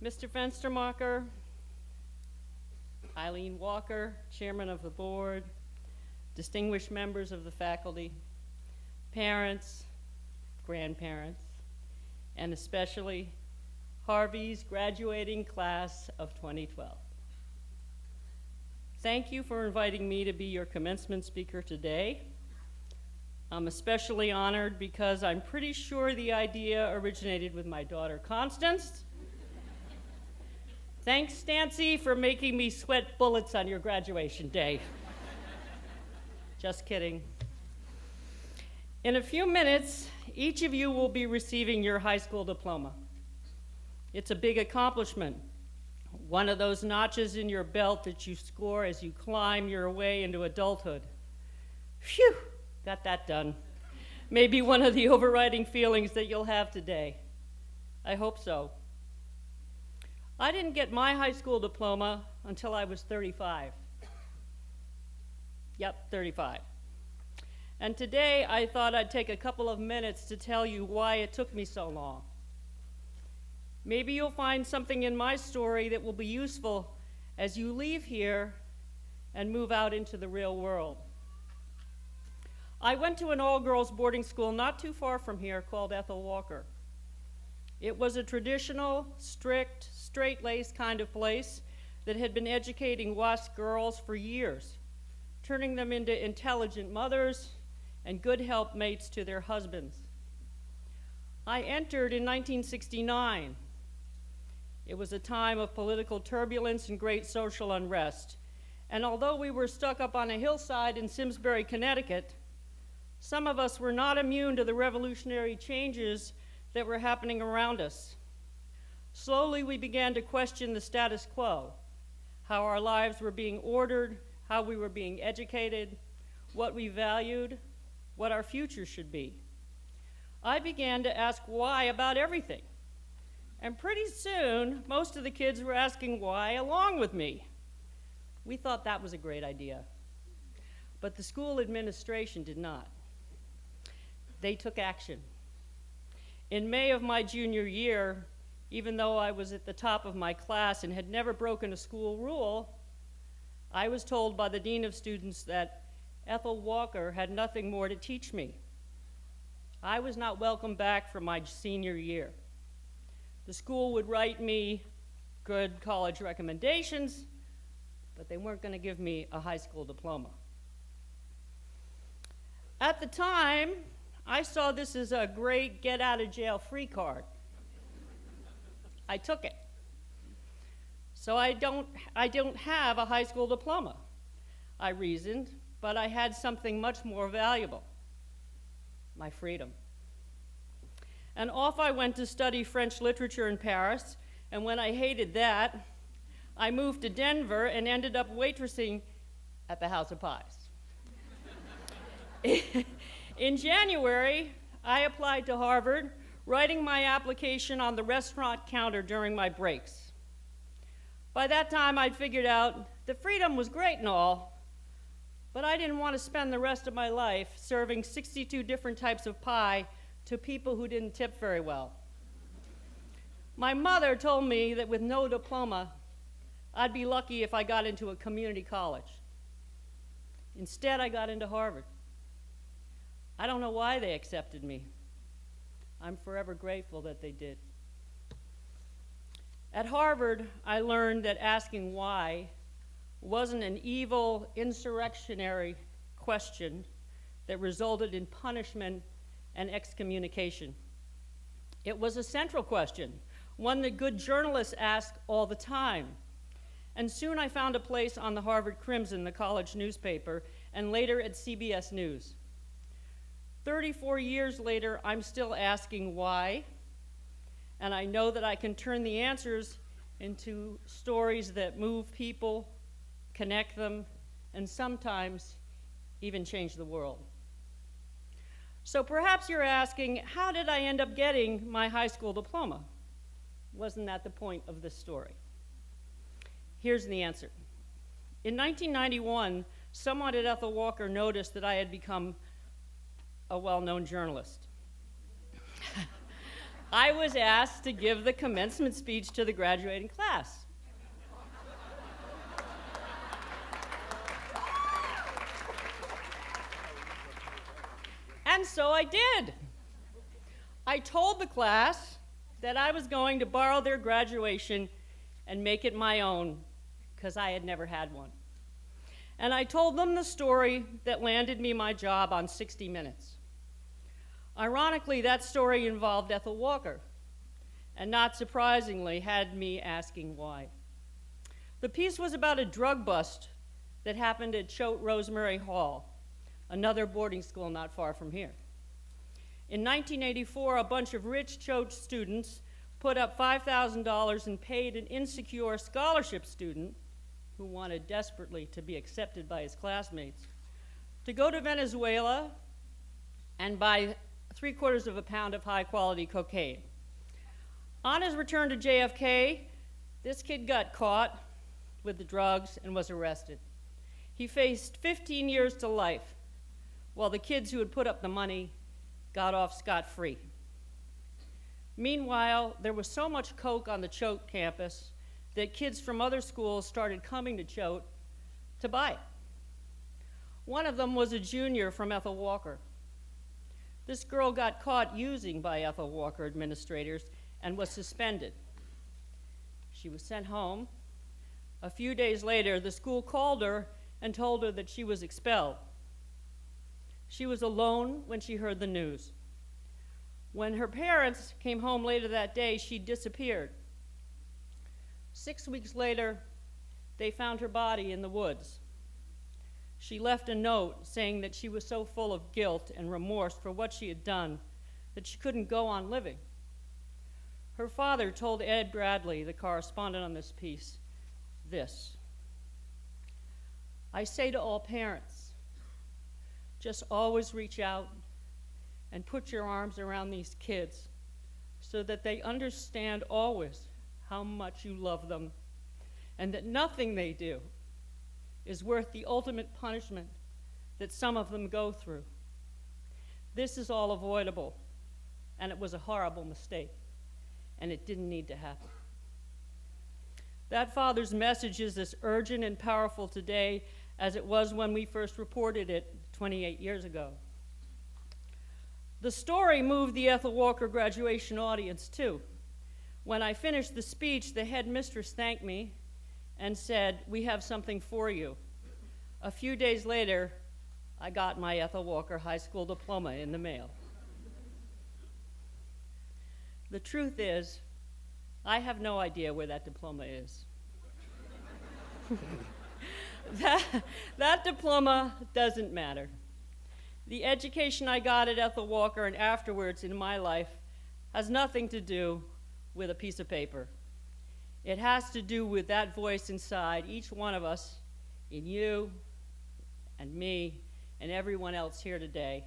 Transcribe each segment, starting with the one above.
Mr. Fenstermacher, Eileen Walker, Chairman of the Board, distinguished members of the faculty, parents, grandparents, and especially Harvey's graduating class of 2012. Thank you for inviting me to be your commencement speaker today. I'm especially honored because I'm pretty sure the idea originated with my daughter, Constance. Thanks, Stancy, for making me sweat bullets on your graduation day. Just kidding. In a few minutes, each of you will be receiving your high school diploma. It's a big accomplishment, one of those notches in your belt that you score as you climb your way into adulthood. Phew, got that done. Maybe one of the overriding feelings that you'll have today. I hope so. I didn't get my high school diploma until I was 35. Yep, 35. And today I thought I'd take a couple of minutes to tell you why it took me so long. Maybe you'll find something in my story that will be useful as you leave here and move out into the real world. I went to an all-girls boarding school not too far from here called Ethel Walker. It was a traditional, strict, straight-laced kind of place that had been educating WASP girls for years, turning them into intelligent mothers and good helpmates to their husbands. I entered in 1969. It was a time of political turbulence and great social unrest. And although we were stuck up on a hillside in Simsbury, Connecticut, some of us were not immune to the revolutionary changes that were happening around us. Slowly, we began to question the status quo, how our lives were being ordered, how we were being educated, what we valued, what our future should be. I began to ask why about everything. And pretty soon, most of the kids were asking why along with me. We thought that was a great idea. But the school administration did not. They took action. In May of my junior year, even though I was at the top of my class and had never broken a school rule, I was told by the dean of students that Ethel Walker had nothing more to teach me. I was not welcome back for my senior year. The school would write me good college recommendations, but they weren't going to give me a high school diploma. At the time, I saw this as a great get-out-of-jail-free card. I took it. So I don't have a high school diploma, I reasoned, but I had something much more valuable, my freedom. And off I went to study French literature in Paris, and when I hated that, I moved to Denver and ended up waitressing at the House of Pies. In January, I applied to Harvard, writing my application on the restaurant counter during my breaks. By that time, I'd figured out that freedom was great and all, but I didn't want to spend the rest of my life serving 62 different types of pie to people who didn't tip very well. My mother told me that with no diploma, I'd be lucky if I got into a community college. Instead, I got into Harvard. I don't know why they accepted me. I'm forever grateful that they did. At Harvard, I learned that asking why wasn't an evil, insurrectionary question that resulted in punishment and excommunication. It was a central question, one that good journalists ask all the time. And soon I found a place on the Harvard Crimson, the college newspaper, and later at CBS News. 34 years later, I'm still asking why, and I know that I can turn the answers into stories that move people, connect them, and sometimes even change the world. So perhaps you're asking, how did I end up getting my high school diploma? Wasn't that the point of this story? Here's the answer. In 1991, someone at Ethel Walker noticed that I had become a well-known journalist. I was asked to give the commencement speech to the graduating class. And so I did. I told the class that I was going to borrow their graduation and make it my own, because I had never had one. And I told them the story that landed me my job on 60 Minutes. Ironically, that story involved Ethel Walker, and not surprisingly, had me asking why. The piece was about a drug bust that happened at Choate Rosemary Hall, another boarding school not far from here. In 1984, a bunch of rich Choate students put up $5,000 and paid an insecure scholarship student who wanted desperately to be accepted by his classmates to go to Venezuela and buy 3/4 of a pound of high-quality cocaine. On his return to JFK, this kid got caught with the drugs and was arrested. He faced 15 years to life, while the kids who had put up the money got off scot-free. Meanwhile, there was so much coke on the Choate campus that kids from other schools started coming to Choate to buy it. One of them was a junior from Ethel Walker. This girl got caught using by Ethel Walker administrators and was suspended. She was sent home. A few days later, the school called her and told her that she was expelled. She was alone when she heard the news. When her parents came home later that day, she disappeared. 6 weeks later, they found her body in the woods. She left a note saying that she was so full of guilt and remorse for what she had done that she couldn't go on living. Her father told Ed Bradley, the correspondent on this piece, this: "I say to all parents, just always reach out and put your arms around these kids so that they understand always how much you love them and that nothing they do is worth the ultimate punishment that some of them go through. This is all avoidable, and it was a horrible mistake, and it didn't need to happen." That father's message is as urgent and powerful today as it was when we first reported it 28 years ago. The story moved the Ethel Walker graduation audience, too. When I finished the speech, the headmistress thanked me and said, "We have something for you." A few days later, I got my Ethel Walker High School diploma in the mail. The truth is, I have no idea where that diploma is. That diploma doesn't matter. The education I got at Ethel Walker and afterwards in my life has nothing to do with a piece of paper. It has to do with that voice inside each one of us, in you and me and everyone else here today,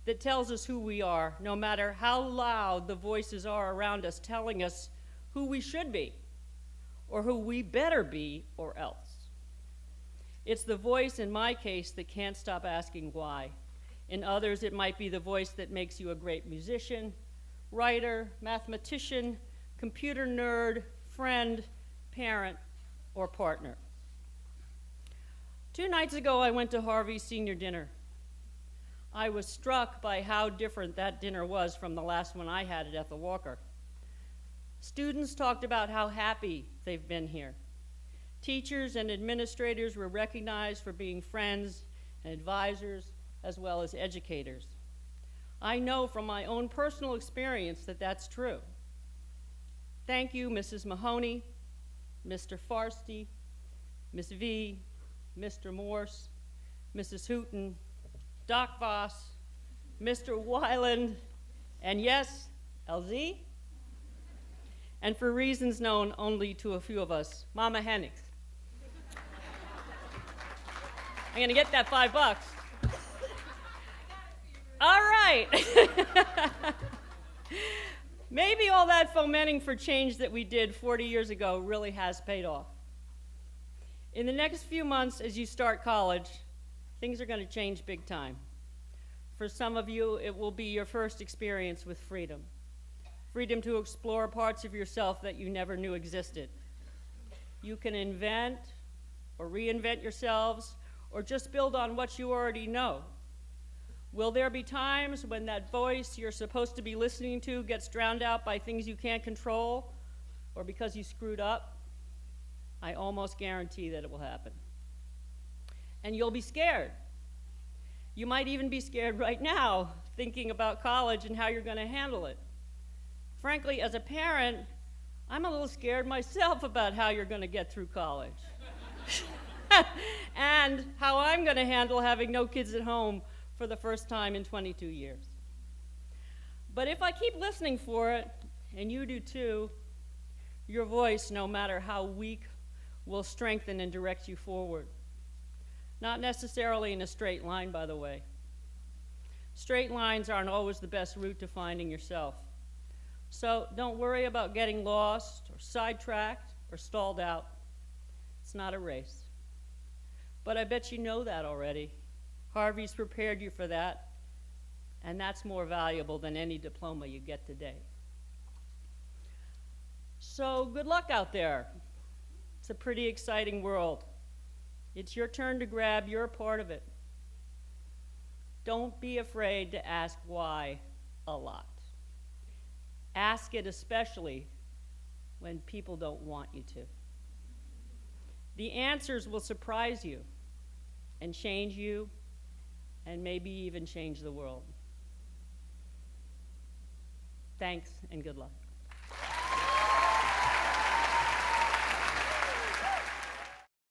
that tells us who we are, no matter how loud the voices are around us telling us who we should be or who we better be or else. It's the voice, in my case, that can't stop asking why. In others, it might be the voice that makes you a great musician, writer, mathematician, computer nerd, friend, parent, or partner. 2 nights ago, I went to Harvey's senior dinner. I was struck by how different that dinner was from the last one I had at Ethel Walker. Students talked about how happy they've been here. Teachers and administrators were recognized for being friends and advisors, as well as educators. I know from my own personal experience that that's true. Thank you, Mrs. Mahoney, Mr. Farsty, Ms. V, Mr. Morse, Mrs. Hooton, Doc Voss, Mr. Weiland, and yes, LZ, and for reasons known only to a few of us, Mama Hennix. I'm gonna get that $5. All right. Maybe all that fomenting for change that we did 40 years ago really has paid off. In the next few months, as you start college, things are going to change big time. For some of you, it will be your first experience with freedom. freedom to explore parts of yourself that you never knew existed. You can invent or reinvent yourselves, or just build on what you already know. Will there be times when that voice you're supposed to be listening to gets drowned out by things you can't control, or because you screwed up? I almost guarantee that it will happen. And you'll be scared. You might even be scared right now, thinking about college and how you're going to handle it. Frankly, as a parent, I'm a little scared myself about how you're going to get through college. And how I'm going to handle having no kids at home for the first time in 22 years. But if I keep listening for it, and you do too, your voice, no matter how weak, will strengthen and direct you forward. Not necessarily in a straight line, by the way. Straight lines aren't always the best route to finding yourself. So don't worry about getting lost or sidetracked or stalled out. It's not a race. But I bet you know that already. Harvey's prepared you for that, and that's more valuable than any diploma you get today. So good luck out there. It's a pretty exciting world. It's your turn to grab your part of it. Don't be afraid to ask why a lot. Ask it especially when people don't want you to. The answers will surprise you and change you and maybe even change the world. Thanks and good luck.